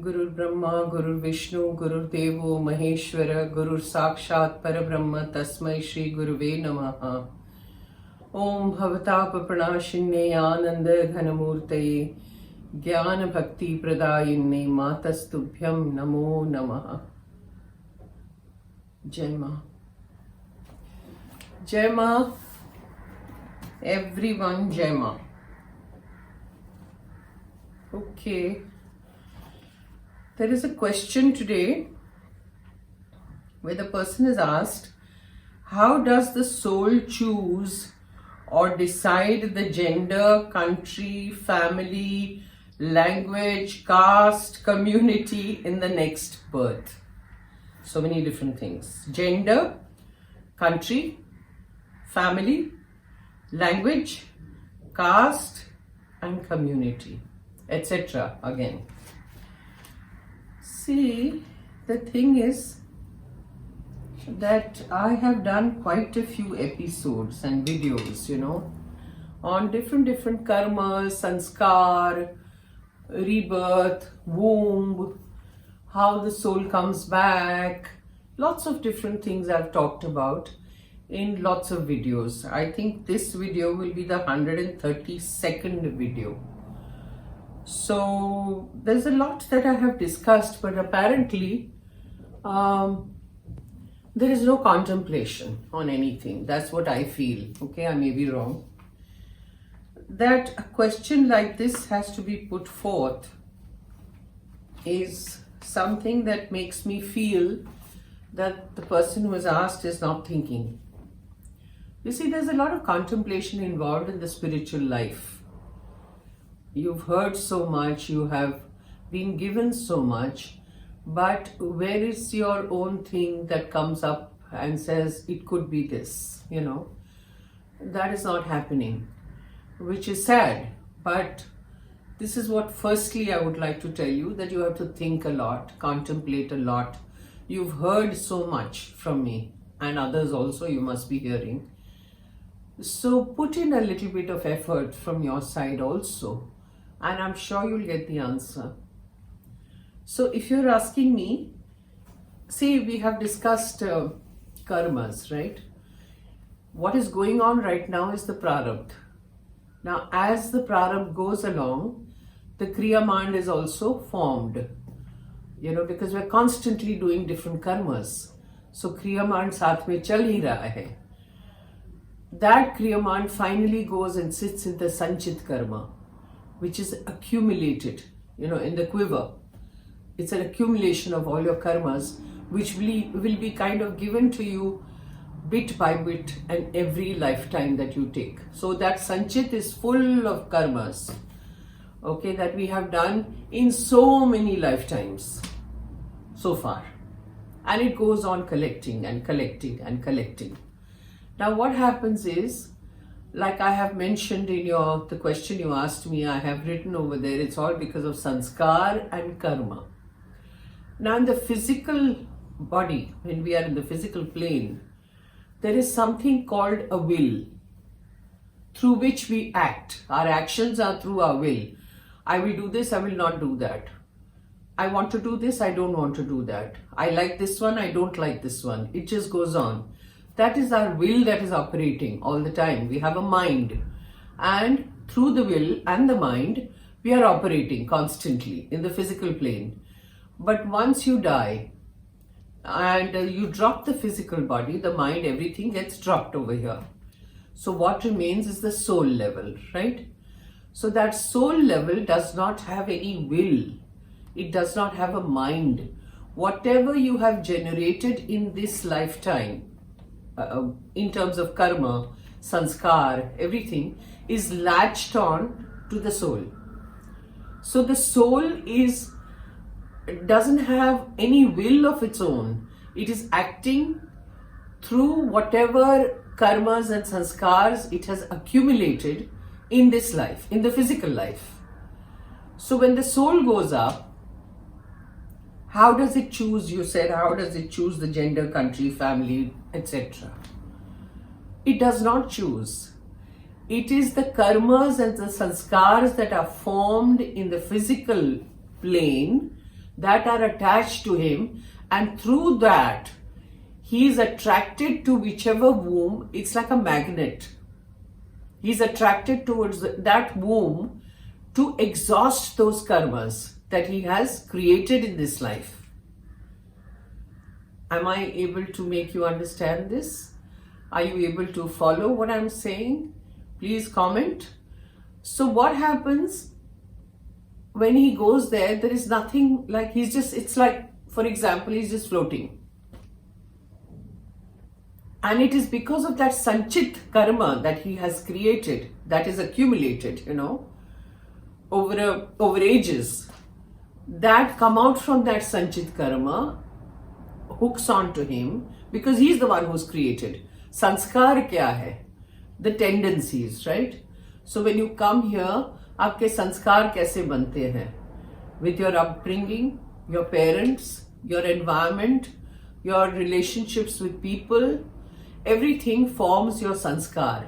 Guru Brahma, Guru Vishnu, Guru Devo Maheshwara, Guru Sakshat Parabrahma, Tasmai Shri Guruve Namaha. Om Bhavatapa Pranashinne Ananda Ghanamurtaye Jnana Bhakti Pradayinne Matastubhyam Namo Namaha. Jai Ma. Jai Ma. Everyone, Jai Ma. Okay. There is a question today where the person is asked, how does the soul choose or decide the gender, country, family, language, caste, community in the next birth? So many different things. Gender, country, family, language, caste and community, etc. again. See, the thing is that I have done quite a few episodes and videos, on different karmas, sanskar, rebirth, womb, how the soul comes back, lots of different things I've talked about in lots of videos. I think this video will be the 132nd video. So there's a lot that I have discussed, but apparently there is no contemplation on anything. That's what I feel. Okay, I may be wrong. That a question like this has to be put forth is something that makes me feel that the person who is asked is not thinking. You see, there's a lot of contemplation involved in the spiritual life. You've heard so much, you have been given so much, but where is your own thing that comes up and says it could be this, That is not happening, which is sad. But this is what firstly I would like to tell you, that you have to think a lot, contemplate a lot. You've heard so much from me and others also you must be hearing. So put in a little bit of effort from your side also. And I'm sure you'll get the answer. So if you're asking me, see, we have discussed karmas, right? What is going on right now is the prarabdha. Now, as the prarabdha goes along, the kriya mind is also formed, because we're constantly doing different karmas. So kriya mind saath mein chal hi raha hai. That kriya mind finally goes and sits in the sanchit karma, which is accumulated, in the quiver. It's an accumulation of all your karmas, which will be kind of given to you bit by bit and every lifetime that you take. So that sanchit is full of karmas, okay, that we have done in so many lifetimes so far. And it goes on collecting and collecting and collecting. Now what happens is, like I have mentioned in the question you asked me, I have written over there, it's all because of sanskar and karma. Now in the physical body, when we are in the physical plane, there is something called a will through which we act. Our actions are through our will. I will do this, I will not do that. I want to do this, I don't want to do that. I like this one, I don't like this one. It just goes on. That is our will that is operating all the time. We have a mind, and through the will and the mind, we are operating constantly in the physical plane. But once you die and you drop the physical body, the mind, everything gets dropped over here. So what remains is the soul level, right? So that soul level does not have any will. It does not have a mind. Whatever you have generated in this lifetime, in terms of karma, sanskar, everything is latched on to the soul. So the soul doesn't have any will of its own. It is acting through whatever karmas and sanskars it has accumulated in this life, in the physical life. So when the soul goes up, how does it choose? You said, how does it choose the gender, country, family, etc.? It does not choose. It is the karmas and the sanskars that are formed in the physical plane that are attached to him, and through that he is attracted to whichever womb. It's like a magnet. He's attracted towards that womb to exhaust those karmas that he has created in this life. Am I able to make you understand this? Are you able to follow what I'm saying? Please comment. So what happens when he goes there? There is nothing, like it's like, for example, he's just floating. And it is because of that sanchit karma that he has created, that is accumulated, over ages, that come out from that sanchit karma, hooks onto him, because he's the one who's created. Sanskar kya hai? The tendencies, right? So when you come here, आपके संस्कार कैसे बनते हैं? With your upbringing, your parents, your environment, your relationships with people, everything forms your sanskar.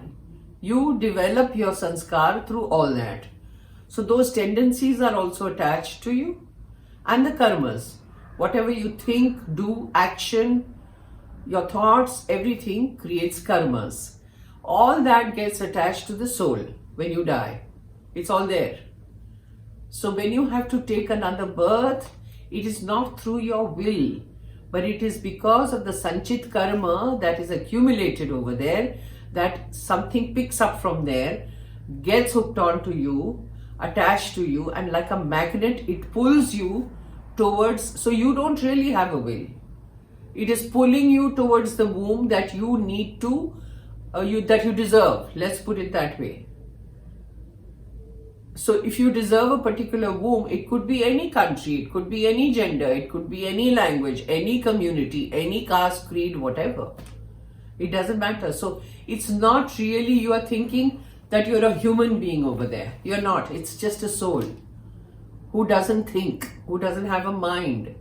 You develop your sanskar through all that. So those tendencies are also attached to you, and the karmas. Whatever you think, do, action, your thoughts, everything creates karmas. All that gets attached to the soul when you die. It's all there. So when you have to take another birth, it is not through your will, but it is because of the sanchit karma that is accumulated over there, that something picks up from there, gets hooked onto you, attached to you, and like a magnet, it pulls you towards, so you don't really have a will. It is pulling you towards the womb that you need to, that you deserve. Let's put it that way. So if you deserve a particular womb, it could be any country, it could be any gender, it could be any language, any community, any caste, creed, whatever. It doesn't matter. So it's not really you are thinking that you're a human being over there. You're not. It's just a soul who doesn't think, who doesn't have a mind.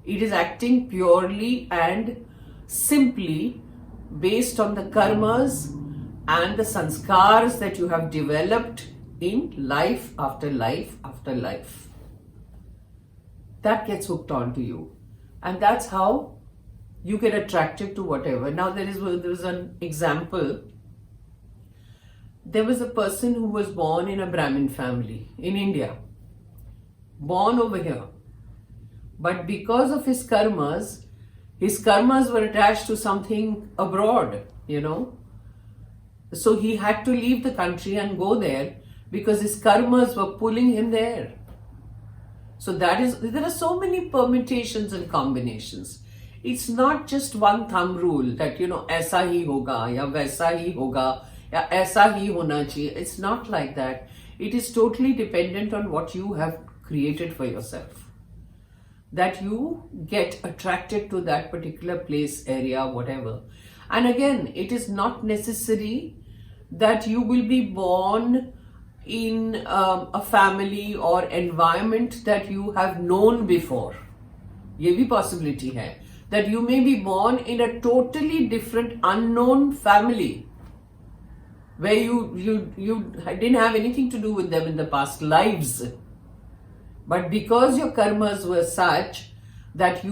It is acting purely and simply based on the karmas and the sanskars that you have developed in life after life after life. That gets hooked onto you, and that's how you get attracted to whatever. Now there was an example. There was a person who was born in a Brahmin family in India, born over here, but because of his karmas were attached to something abroad, so he had to leave the country and go there because his karmas were pulling him there. So there are so many permutations and combinations. It's not just one thumb rule that, aisa hi hoga, ya vaisa hi hoga, ya aisa hi hona chahiye. It's not like that. It is totally dependent on what you have created for yourself. That you get attracted to that particular place, area, whatever. And again, it is not necessary that you will be born in a family or environment that you have known before. ये भी possibility है that you may be born in a totally different unknown family where you didn't have anything to do with them in the past lives, but because your karmas were such that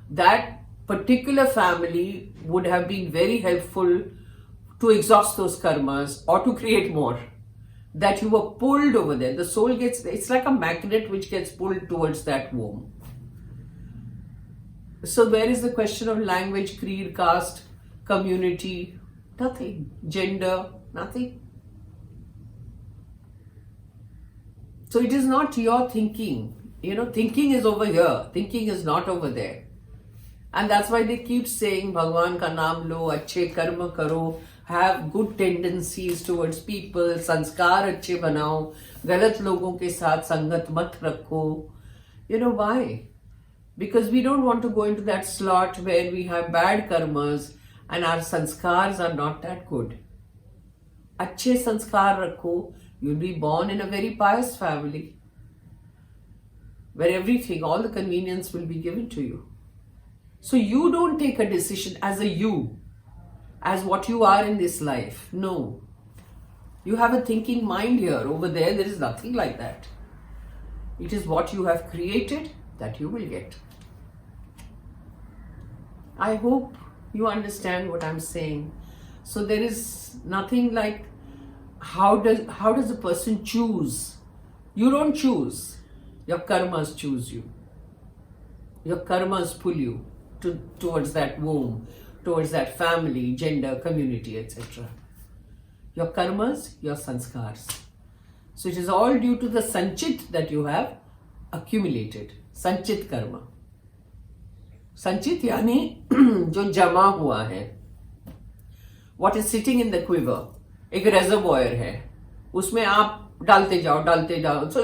that particular family would have been very helpful to exhaust those karmas or to create more, that you were pulled over there. The soul it's like a magnet which gets pulled towards that womb. So where is the question of language, creed, caste, community? Nothing. Gender, nothing. So it is not your thinking. Thinking is over here. Thinking is not over there. And that's why they keep saying, Bhagwan ka naam lo, achhe karma karo, have good tendencies towards people, sanskar achhe banao, galat logon ke saath sangat mat rakho. Why? Because we don't want to go into that slot where we have bad karmas and our sanskars are not that good. Achhe sanskar rakho, you'll be born in a very pious family where everything, all the convenience will be given to you. So you don't take a decision as a you, as what you are in this life. No. You have a thinking mind here. Over there is nothing like that. It is what you have created that you will get. I hope you understand what I'm saying. So there is nothing like how does a person choose? You don't choose. Your karmas choose you. Your karmas pull you towards that womb, towards that family, gender, community, etc. Your karmas, your sanskars. So it is all due to the sanchit that you have accumulated. Sanchit karma. Sanchit यानी जो जमा हुआ है. What is sitting in the quiver? एक reservoir है. उसमें आप डालते जाओ. So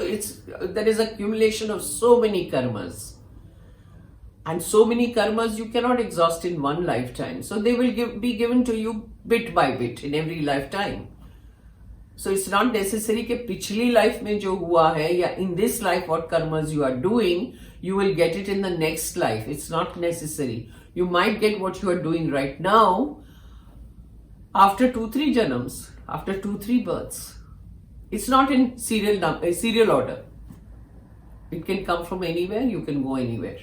there is accumulation of so many karmas. And so many karmas you cannot exhaust in one lifetime. So they will be given to you bit by bit in every lifetime. So it's not necessary कि पिछली life में जो हुआ है या in this life what karmas you are doing, you will get it in the next life. It's not necessary. You might get what you are doing right now after 2-3 janams, after 2-3 births. It's not in serial order. It can come from anywhere, you can go anywhere.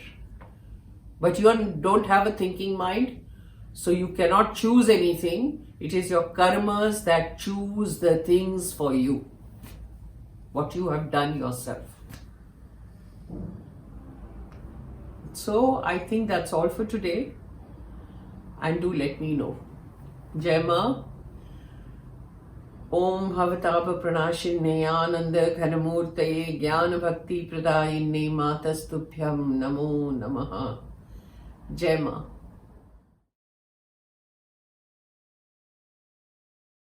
But you don't have a thinking mind, so you cannot choose anything. It is your karmas that choose the things for you. What you have done yourself. So I think that's all for today. And do let me know. Jai Ma. Om Bhavatapa Pranashinne Ananda Ghanamurtaye Jnana Bhakti Pradayinne Matastubhyam Namo Namaha. Jai Ma.